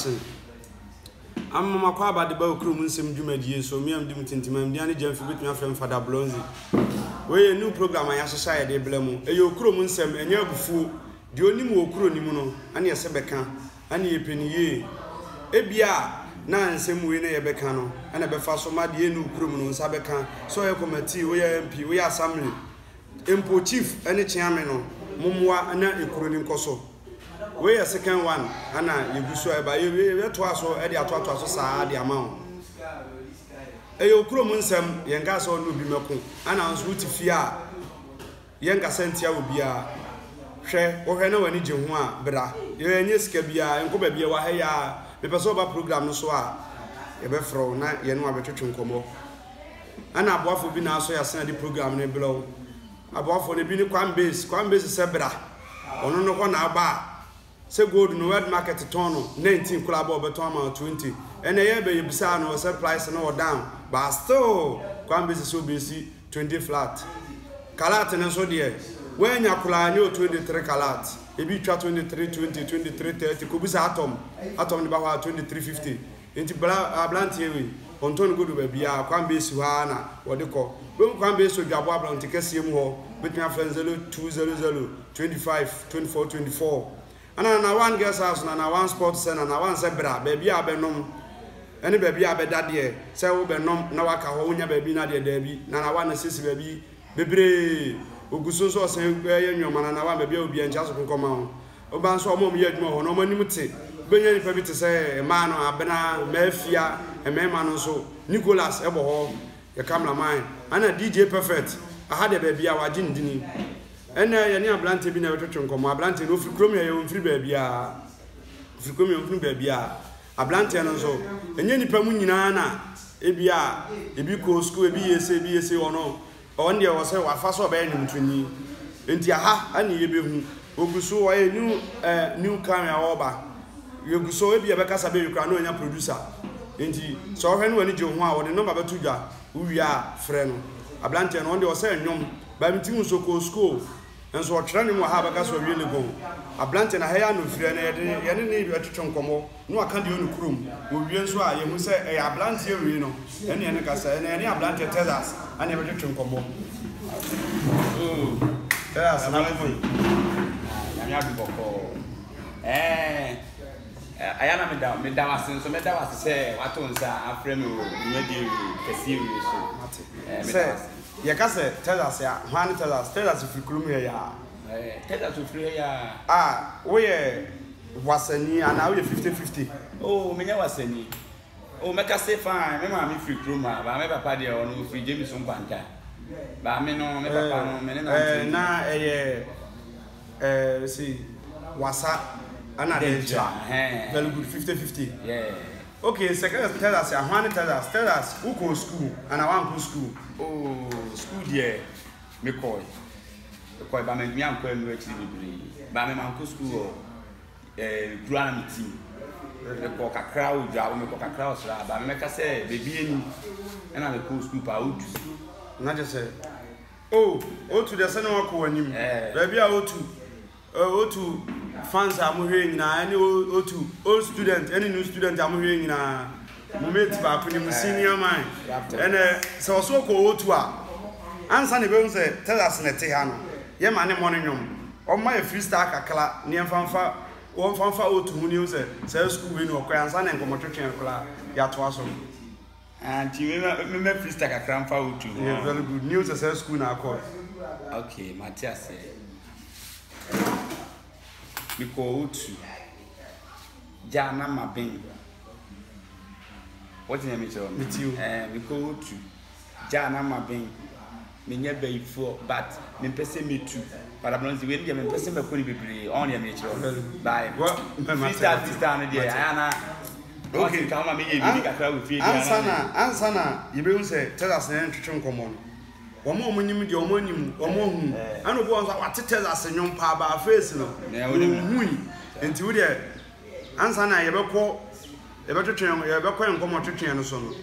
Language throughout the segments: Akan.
production. I'm my car about the bow crew nsem dwumadie so me am dim tintimam dia ne jamfi bit me afrem Father Blonzi. We a new program I associate dey blemu. E yo kuro nsem enye abufu de onim wo kuro nim no ane yese beka ane yepeniye. Ebia na nsem we na yebeka no ane befa so ma de enu kuro no nsa beka so ye committee we MP we assembly impo chief ane chairman no momwa na ekuro nim koso. We a second one, Anna, you so by you to us or Eddie to us sa the amount. Ayo Krumusem, Yangas or Nubi Moko, announce Ruti Fia, Yanga Sentia will be a share or Heno and Nijua, Bra, Yeska and Kobabia Wahaya, the Pasoba program no soa, Ebefro, not Yanua Betchum Como. Anna Boff will be now so I send the program in below. Above for the Bini Quambase is Sebra, or no one about. Say go to no red market tono 19 club over 20 and a year be beside no surprise no down but still Quambase so busy 20 flat calat and so dear when you kula no 23 calat e be 23 20 23 30 could be atom the bawa 23 50 into blanty on ton go to baby Quambase wana what they call when Quambase so jabo blanty kesi mu between friends 200 25 24 24 and na one guest house na one sports center na one zebra baby abenom any baby abeda de say wo benom na waka ho nya baby na de dabi na one sisi baby bebre oguso so sen ye nwoma na one baby obi encha so konkoma ho oba nso omom ye adwuma ho no manim te benya ni pa bi te say ma no abena mafia emema no so Nicholas ebo ho ye cameraman ana DJ perfect aha de baby a waje ndini ene ye ni ablante bi na wetwetwe nkomo ablante no free krom ye wonfiri baabi a free krom ye wonfiri baabi a ablante no so enye nipa mu nyina na ebia ebi ko school ebi yese ono on de wo se wa fa so ba enim twini enti aha ani ye behu oguso wa new camera oba yeguso ebia be kasa be yukra no nya producer enti so hwe no ani je ho a wo de number betu dwa uwia frɛ no ablante no on de wo se nyom ba mitim so ko school and so training mo ha baka so really go ablante na haya no fire na ye ne bi atwetwe nkomo no aka de onu krom wo wie so a ye hu se e ablante ye wie no ene ene kasa ene ablante Texas ane be twetwe nkomo Texas na ko ya bi boko ayana me da wasin so me da wasi se wato nsa afrem o nyedi kesi wi so ya kase Texas ya hwan Texas free krum ya Texas free ya we wasani ana we 50-50 oh me nya wasani oh me kase fine me ma me free krum ba me papa de ono free James Nkwanta ba me no me papa no me na see wasa ana danger very good 50-50 yeah. Okay, second tell us tell us who go school and I want go school. Oh, school there. Me call ba me mi anko enu actually be. Ba me man go school Grand team. Me call kakra o ja, me call kakra o sra. Ba me ka say baby eni. Na me go school pa otu. Na just say otu the same one ko anim. Baby a otu fans are moving na any old student any new student are moving na moment ba puni senior man and so ko otu a answer ne be say tell us na te ha no ye ma ne mo ne nwom o ma e freestyle kakla ne mfanfa o mfanfa otu hu ne say school we no kwa answer na nkomotwetwe kla ya to aso and me freestyle kakra mfa otu yeah very good news say school na call okay Matthias Miko utu jana mabin what name is on with you Miko utu jana mabin me nya before but me pese me too but ablonzi we dey me pese me koni bebre on dey me chiro bye what sister no dey ana okay come ma me ye bi kakra we fie answer na you be say tell us na ntwetwe nkomo no omo munyim de omo nim omo hu ana obo nso watete asenwom pa ba face no hu enti wo de ansa na ye bekọ nkomo twetwe no so no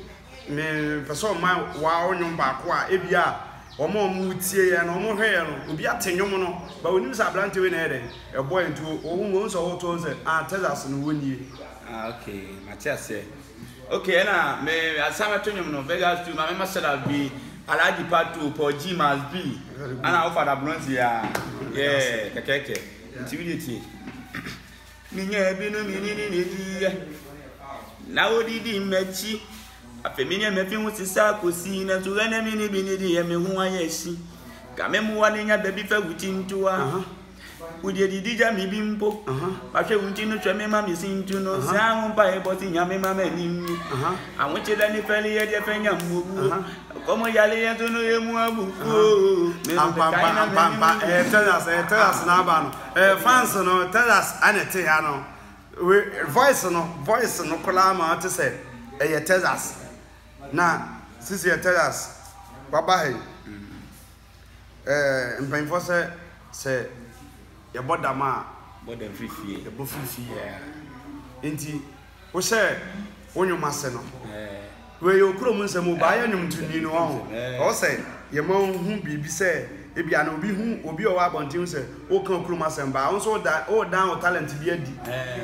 me person ma wa onyom ba ko a ebia omo mu tie ye no omo hwe ye no obi atenwom no ba onim sa ablante we na ede ebo enti owu mo nso ho to nse Texas no wonie Okay, Matthias. Okay, na me asama to nyum no Vegas to ma me masala bi alaji part 2 for G must be. Ana offer da bronze ya. Yeah, kekeke. Intimidity. Minya bi no minini ne di. Na odidi mechi. Afeminia me fi hu sisa kosi na to na mini bi ne di ya me hu ayesi. Ka me mu wani nya baby fa wuti ntuwa. Udi didija mi bimpo ahwe wunti no twa me ma mi sintu no sa ho pa e boti nya me ma ma nim awon cheda ni feli ye de fenya mmobu komo yale ye to no ye mu abu ampa tell us na ba no fans no tell us anete ya no voice no kola ma to say e tell us na sisi tell us baba he mpanfo say ya bodama bodam frifie ya bofifie enti wo say wonyuma se no we yo kuro mun se mo ba ya nyum tuni no o say ye ma hu bibi say e bia na obi o wa bontin say o kan kuro masem ba won so da o talent bi adi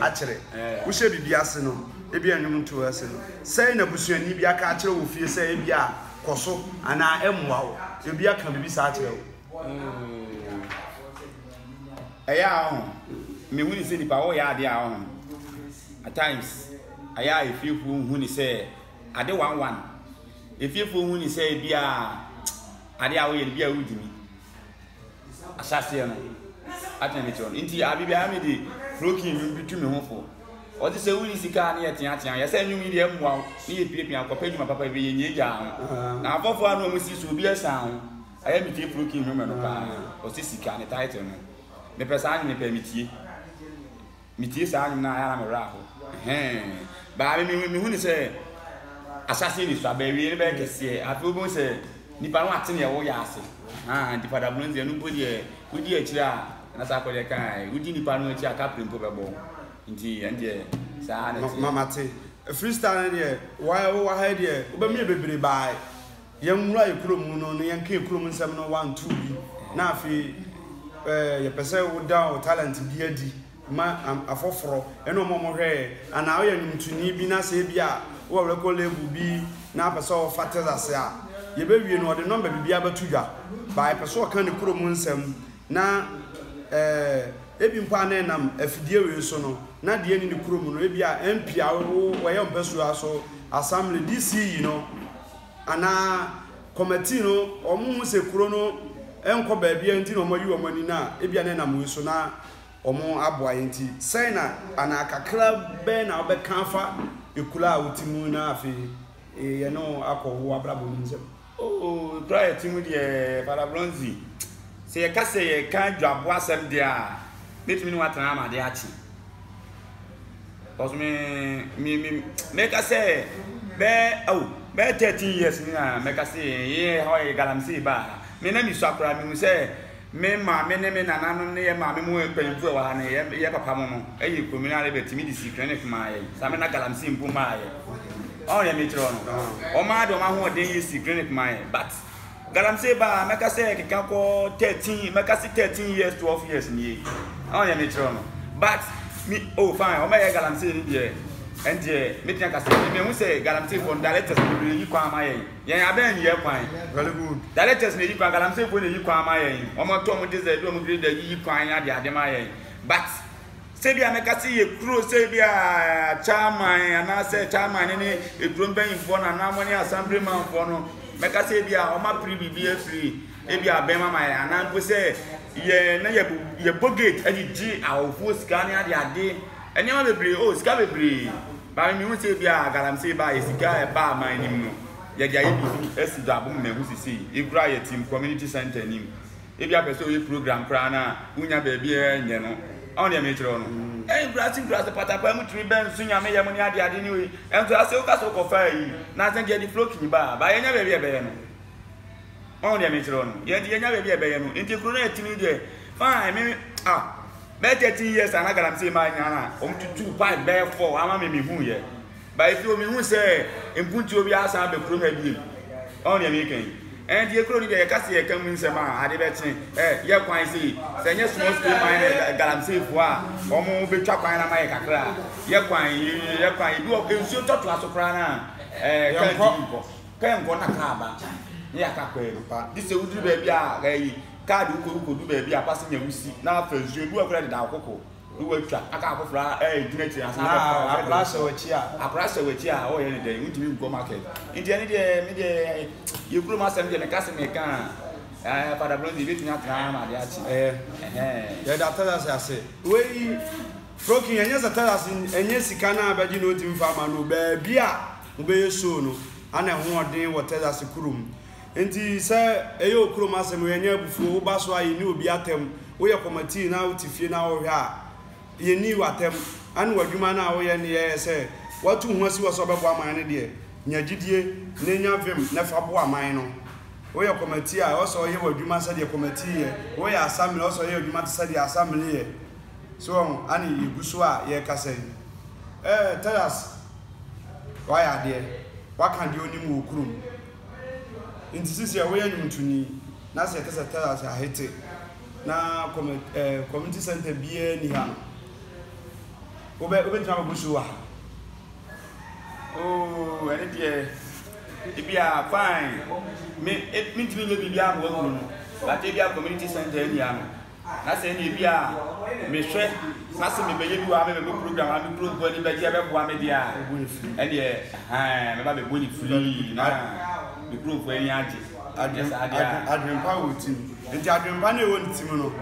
a kire wo she bibi ase no e bia nyum to ase no say na busuani bi aka a kire wo fie say e bia koso ana emwa wo e bia kan bibi sa a kire wo aya me wuni se nipa wo ya ade a at times aya efifu hu ni se ade 11 efifu hu ni se bia ade a wo ye bia wudimi asase no atene chon inti abibia me di broken mi bitumi ho fo o ti se wuni sika na ye tia ye se nwumi de mwa ni ye pie akọpa edwuma papa be ye nyeja na afofo anu mu si so bi esa ho aya mi tie broken mi me no pa o si sika ne title no me pesa anyi me permitie sa anyi na ya na me raho ba me hu ni se asase ni so abawi ni be kese afi obo se nipa no atene ye wo ya ase di Father Bronze no bodi e udi akira na sa kole kan udi nipa no akira ka prempo bebo nti ande sa na ti mama te freestyle de wa ha de oba mi bebere ba ye nwura ekrom no ye nka ekrom nsem no 1 2 bi na afi ye pese wo down talent bi adi ma afoforo eno mo hwe ana wo ye ntuni bi na se bi a wo record label bi na pese wo fatazase a ye be wie no de number bi abatudwa ba pese wo kan ne kuro mu nsem na ebi mpa na nam afidie we so no na de ni kuro mu no ebi a MP a wo ye mpesu aso assembly DC no ana committee no omu se kuro no enko ba bia nti no moyi omani na ebia na na mu so na omo aboa nti sai na ana akakra be na obekanfa ekula utimu na afi ye no akọwo abrabo nzem try timu de Father Bronze se ye ka se ye ka dwabo asem de a metimi no watana ma de achi cause me ka se be 13 years ni na me ka se ye how ye galamsey ba me na mi so akra me say me ma me ne me na no ne ye ma me mu penfu wa na ye papa mo no e communal betimi di si clinic ma ye sa me na galamsey mpu ma ye on ye me tro no o ma do ma ho de ye si clinic ma ye but galamsey ba me ka say ke kan ko 13 me ka say 13 years 12 years ni on ye me tro no but me fine o ma ye galamsey ni de and me think I say me who say galamsey for directors be yi kwa ma ye aben ye kwan very good directors me yi kwa galamsey for yi kwa ma ye o mo to mo deze do mo grade yi kwan ya de ma ye but say bia me ka say ye kro say bia chairman na say chairman ni edrum ben for na money assemblyman for no me ka say bia o ma bia free e bia ben ma ya na go say ye na ye bogate agigi awofo sika ni ade enya ma bebre sika bebre ba mi hu say bia galamsey ba sika e ba man nim no ye dia ye bi esi da bum me hu sisi e kura ye team community center nim e bia person ye program kra na unya ba bia nye no on ye me kiro no grass patapa mu tri ben sunya me ye mo ni ade ni we enso ase o ka so ko fa yi na se ge di flow kin ba ye nya ba bia be ye no on ye me kiro no ye nya ba bia be ye no enti kuro na ye timi de fine me be 13 years ana galamsey ma nya na o mtutu pipe be 4 ama me hu ye ba if you me hu say empunti obi asa be kuro ha bi on ye me ken and the economy de kasi come in sema ade be chen ye kwan si se nye small scale mine galamsey fo a omo be twa kwan na mai kakra ye kwan bi o ensuo toto asokra na kan ko na ka ba ye akakwa pa this e wudu be bia yi card ko du be bia pass nya wusi na fa ensuo du akra de da akoko du watwa aka akofra juneti asa aprasa wechi a o ye ne dey ntimi go market india ne dey me dey you grow masem dey me kase me kan Father Blonzi bit nya tra ma dey achi ya da tell us ase we broken enya za tell us enya sika na abaji no tim fa ma no ba bia ube yeso no ana ho odin wo tell us kurum enti se eyo kurum asem we nya bufu ba so ayi ni obi atem we ye committee na utifie na wo hwe a ye ni watem anu wadwuma na wo ye ne ye se watu hu asi wo so bebo aman ne de nyagidie ne nya vim na fa bo aman no wo ye committee a wo so ye wadwuma se de committee ye wo ye assembly wo so ye wadwuma te se de assembly ye so ani iguso a ye kase tell us why are there what can the only mu okurum inti sisi ya wo ye nyumtuni na se kase tell us a hete na community center bia ni ha obe twa busu wa oh ene die ibia fine me ntimi le bibia mo wa no but ibia community center ni ha na se ni bia me hwe na se me beye bi wa me program a me program ni be je be bo me dia ene me ba be boni free na me program ni aje adwempa wo tim enti adwempa na ewo ntim no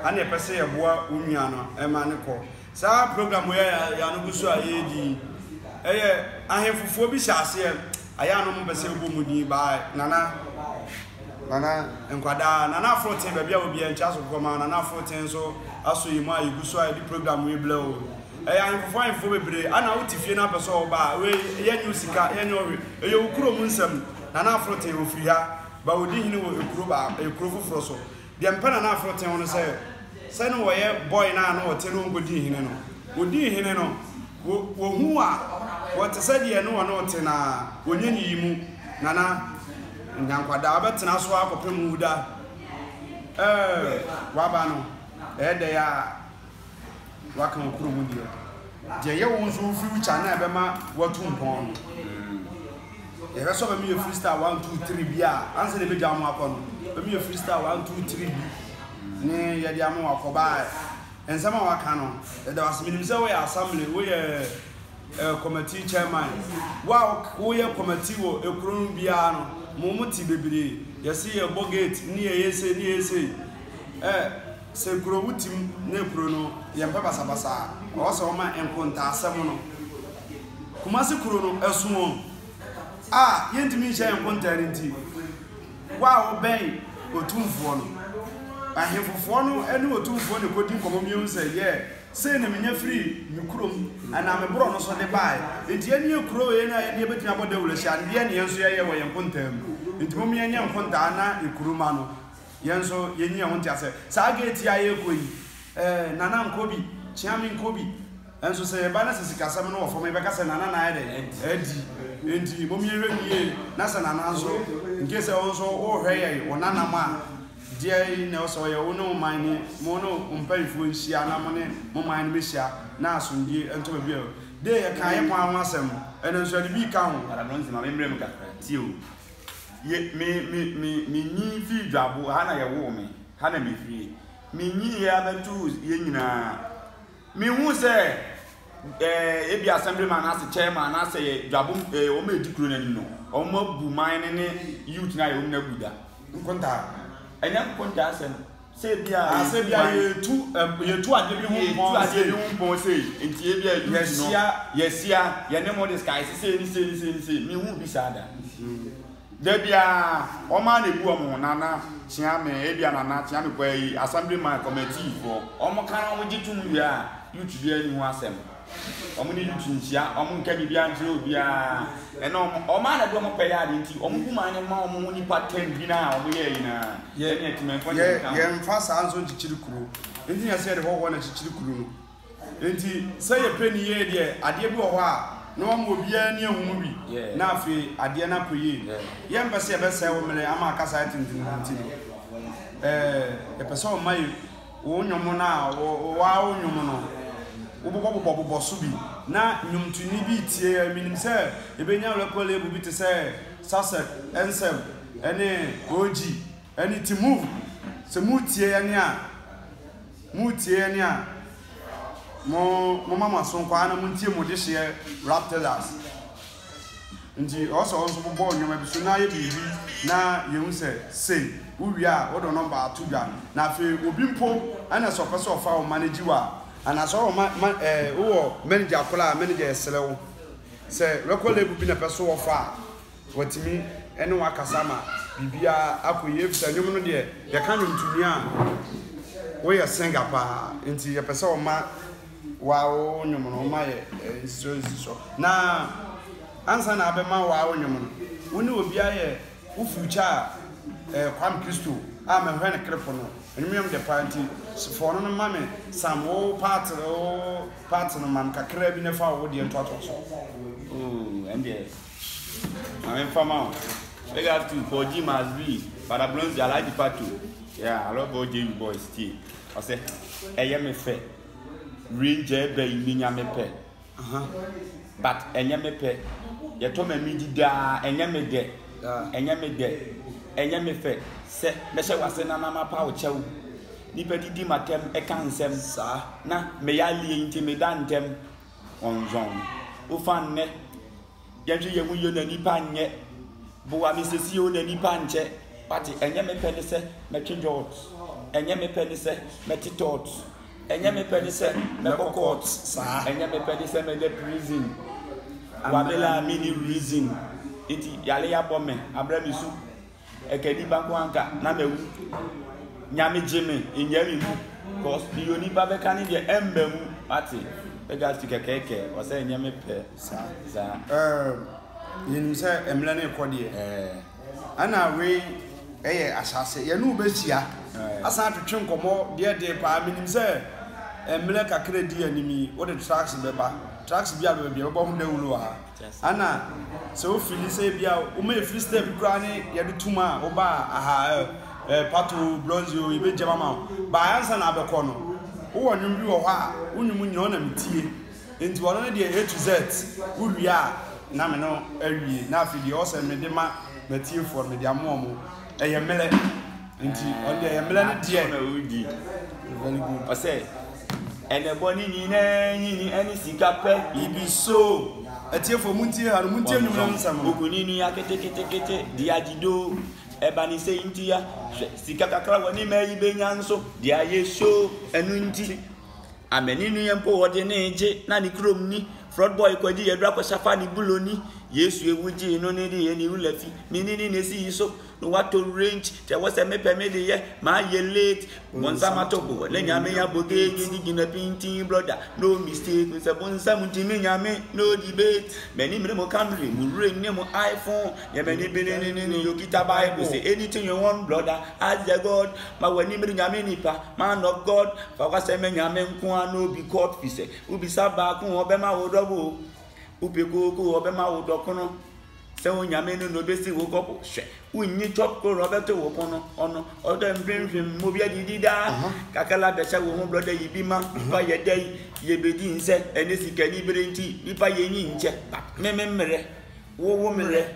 ana e pese ye boa onwua no e ma ne ko sa program ya no gusu ayedi eye ahefufo bi hyase aya no mo pese bo mudi ba nana enkwada nana 14 ba bia obi en chaso koma nana 14 so aso yi ma gusu ayedi program we blow ahefufo bebre ana utifie na pese oba we ye nyu sika ye nyu eye ukuro mu nsam nana 14 ofiri ha ba odi hini wo ekuro foforo so de mpana na 14 wono se no wo ye boy na no wote no ngodi hini no odi hini no wo hu a wote se de no wono wote na wonyenyi yimu nana nyankwada abetena so akopem wuda waba no de ya wakan kuro mu de ye wo nso future na be ma watu mpon ye reso be mi freestyle 1 2 3 bia anse de be jamu akon be mi freestyle 1 2 3 bi ni ye dia mu akoba ensama waka no de wasiminim se we assembly we committee chairman wo ye committee wo ekuru bia no momuti bebire yesi ye bogate ni ye yese se kuro wutim na ekuru no ye mpa basabasa o so ma enkonta asem no kumasi kuro no esuo yentimi nche enkonta nti wa oben otumfo no ahefofo no ene otumfo ne kodi nkomomiu se ye se ne menya free nyukurom ana me bro no so de bai enti eni ekuro ye na ye betina boda wulehia ne ne yenso ye wo yenkonta enti mo menya enkonta na ekuruma no yenso yenyi ehonti ase sa gate ya ye koyi nana nkobi chiami nkobi enso se ba na sisikasam no wo fo me be ka se nana na ye edi enti mo mienwe nie na se nana nso nke se onso wo hwe ye wonana ma die na so ye wono man mo no mpaifu nhia na mo ne mo man be hia na asundie ento ba bia de ye kan ye kwa awasem ene so de bi ka ho ara no nzima membre mu kakra ti o ye me nyi fi dwabo ha na ye wo me ha na me fie me nyi ya betu ye nyina me hu se ebi assemblyman as chairman as dwabo o me dikuro na no o ma bu man ne youth na ye o na buda nkonta enya nkonta asem se bia ye tu ade bi hu bon se enti e bia yesia ye ne mo disguise se ni me hu bi sada de bia o ma na ebu omo nana chiame e bia nana chiame kwa yi assemblyman committee for o mo kan o gitum wi a youth bia ni hu asem o mo ni youth nchia o mo nka bibia nchire obia eno o ma na do mo pele ade nti o mo hu ma ne ma o mo ni pattern bi na o mo ye ina ye ne timen fo ye mfa sa anso chichiri kuro enti ya se de ho na chichiri kuro no enti se ye peni ye de ade bi ho a no one will be any movie. Now, free Adiana Puyi. Young Bessie Bessie, woman, I'm a cassette in a person, my own Yomona or wow Yomono. Bobo Bosubi. Now, Yum to Nibi, meaning, sir, if you know local label to say, Sussex, Ansem, any OG, any to move. So, Mutiania Mama son kwana muntie mo de hye Raptors nti also born you maybe so na ye bibi na ye hu say we are what number 2 dwa na fe obi mpo ana so pese ofa o manage wa ana so wo manager akola manager selewo say record level bi na pese ofa watimi ene wa kasama bibia akoye fisa nyum no de ye kan ntumi a we are singer pa nti ye pese o ma wow nyumono ma ye so na ansa na abema wow nyumono woni obi aye wo future kwam Kristo a me hwe ne krepo no enumem de party for no ma me sam wo part no man kakra bi ne fa wo de nto ato so and there I'm fama we got to for G must be para blonde I like the part too yeah I love all J boys still I say eye me fe Ranger be minya me pe but enye me pe ye to me dida enye me de enye me fe se me hye wase na ma pa wo chew ni pe didi matem e kan nsem sa na me ya lie nti me da ntem onzon o fan ne ye hwe ye wu yo na ni pa nye bo wa me sesi yo na ni pa nche but enye me pe ne se me twejot enye me pe ne se me titot enye me pe ni se me court sa enye me pe ni se me de prison wabela mini reason iti yale ya bome abrami su ekedi banko anka na mewu nyame jeme enyami mu cause the oni ba be kan de embemu ati e ga ti kekeke o se enye me pe sa yin se emle ne kode ana we eye asase ye no be sia asa twetwe nkomo de pa minim se emle kakra di animi wo de tracks beba tracks bia be bia bo hu da wulu ha ana so fili se bia o me free step kra ne ye de tuma o ba aha pato bronze o ibe jama ma ba ansa na abekọ no wo nwum bi wo ha unwum nyina na mtie enti wo no de A to Z wo wi a na me no awie na afidi o se me de ma matie for me de amomo eye mele nti on de eye mele ne de na udi very good o say ene boni nyini eni sikape ibi so atie for muntie ha muntie nyum na nsam oguni ni akete diagido ebani se intia sika kakra woni ma ibe nyanso dia yeso enu nti ameni nu yempo wode ne eje na ni krom ni fraud boy kwadi yedra ko shafa ni buloni yesu ewuji no ne de ni ulafi minini ne si so no wato range te wose me pe me de ye ma ye late monza matobo le nyame ya boge ni gina pinti brother no mistake se bonza mutimi nyame no debate many me mo Camry mu rain ne mo iPhone ye many be yo kita Bible say anything you want brother ask the God ma wani me nyame nipa man of God fa kwa se me nyame nko ano bi court fi se ubi saba ko obema wodobo upekoko obema wodokono se onyame no besi wo kopo hwe unyi chop ko roberto wo kono ono odo mbrenhwem mo bia didida kakala becha wo ho brother yibima pa yedai yebedi nse ene sikani brenti ipa yenyi nche mememre wo mre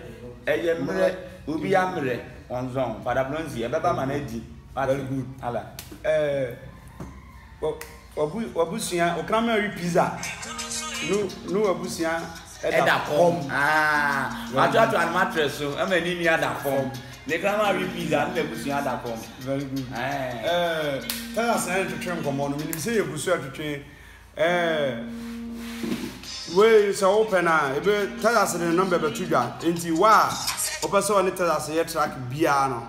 eye mre obi amre onzon father blonzi ebeba manadi very good ala obusia okramari pizza no obusia Eda form. Majo to an mattress so am any near that form. The grandma repeat that the bush that form. Very good. Tell us to train come on. We say you bush to train. We so open tell us the number be tuga. Enti wa opeso ni tell us ye track bia no.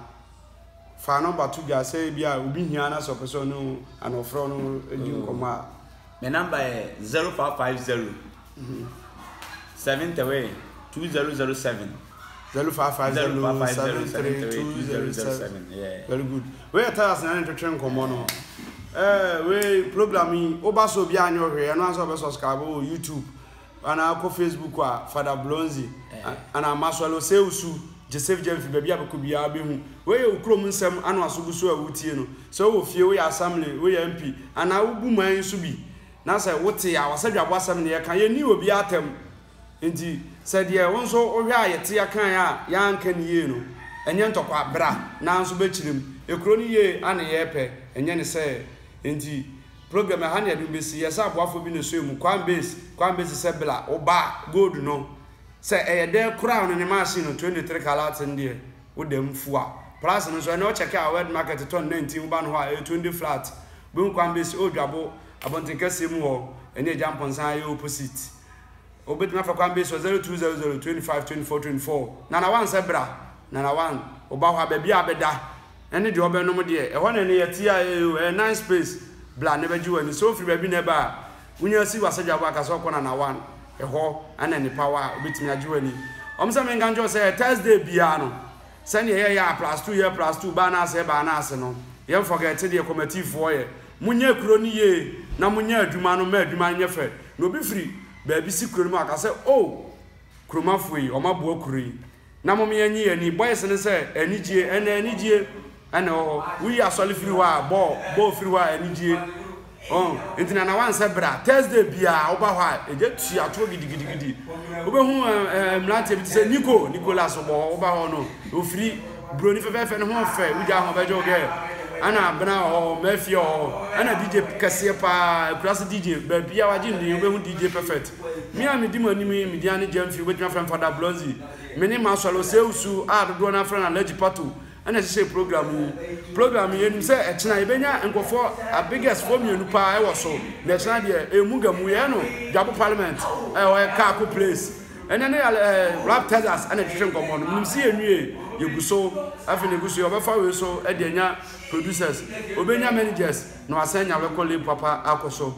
Fa number tuga say bia obi hia na so person no an ofro no edi come a. My number is 0550 7th away 2007 0550 yeah. Very good. We tell us na train come on. We programming oba so bia anyo hwe no answer be subscribe on YouTube ana ko Facebook a Father Blonzi ana maswalo se usu Joseph Jemfi baby abeko bia behu we ye ukrom nsem anu asobuso a wutie no so wo fie we assembly we MP ana ubu man so bi na say wote a wasadwa bwasam ne ye kan ye ni obi atem enti said ye won so ohwe ayete ya kan ya nka ni ye no enye ntokwa bra na nso bechirim ekro ni ye ana ye pe enye ne say enti program ha na yadum besi yesa aboafo bi ne so emu kwan base se bla oba gold no se eyede crown ne machine no 23 karat ndie wo dem fua price no so na o check our world market ton 19 ba no ha 20 flat bu kwan base odwabo abontinkase mu ho ene jamponsan ye opposite obetuma fa kwan base 0200 25 24 24 na wan se bra na wan oba ho abia abeda ene de obenom de e ho na ne yetia e nice space bla ne beji wani so free baby ne ba wunya si wasadwa ba ka so kona na wan eho ana ni power obetimi ajiwani omsa menganjo say Thursday bia no sane ye ya +2 ba na ase no ye forget the committee for ye munye kuro ni ye na munye adwuma no ma adwuma nyefe no bi free ba bi si kuro mu aka say oh kromafo yi o mabuo kuro yi na mom ye nyi ani boys ne say anijie ana oh we asole free wa bo free wa anijie oh entina na wan sebra Thursday bia oba hwa eje tu ato gidigidi obehu mlante bi se Nicolas obo oba ho no o free broni fefe no ho fe uja ho bejo ge ana bna o mafia o ana DJ kase pa class DJ ba bia waji ndi obehu DJ perfect mi am di mani mi dia ne jamfi wetima friend Father Blonzi meni ma swalo se usu a dodo na friend allergy pato ana se program ye nim se e chena ebenya enkofo a biggest for me nupa e wo so na chena de emugamu ye no dwabo parliament e o ka ko place ene ne rap tezas ana twetwe nkomo no nim se enwie yeguso afine guso obefa we so e de nya producers obenya managers no asenya we ko le papa akoso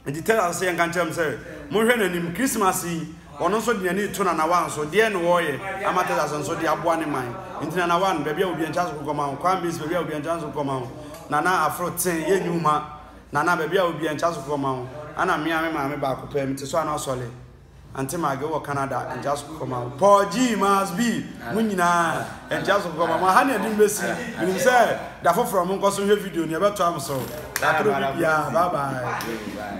enti tell us say nkanchem say mo hwe nanim Christmas yi ono so de ni to na wan so de no wo ye amateza so de aboa ne man intina na wan bebia obi enchance ko koma kwan bis bebia obi enchance ko koma na afro ten ye nyuma na bebia obi enchance ko koma ana me ba ko pem te so ana sole anti mage wo Canada enchance ko koma Paul G must be munyina enchance ko koma ma ha na dim besi nim say da fo from nko so video ne be to am so bye bye.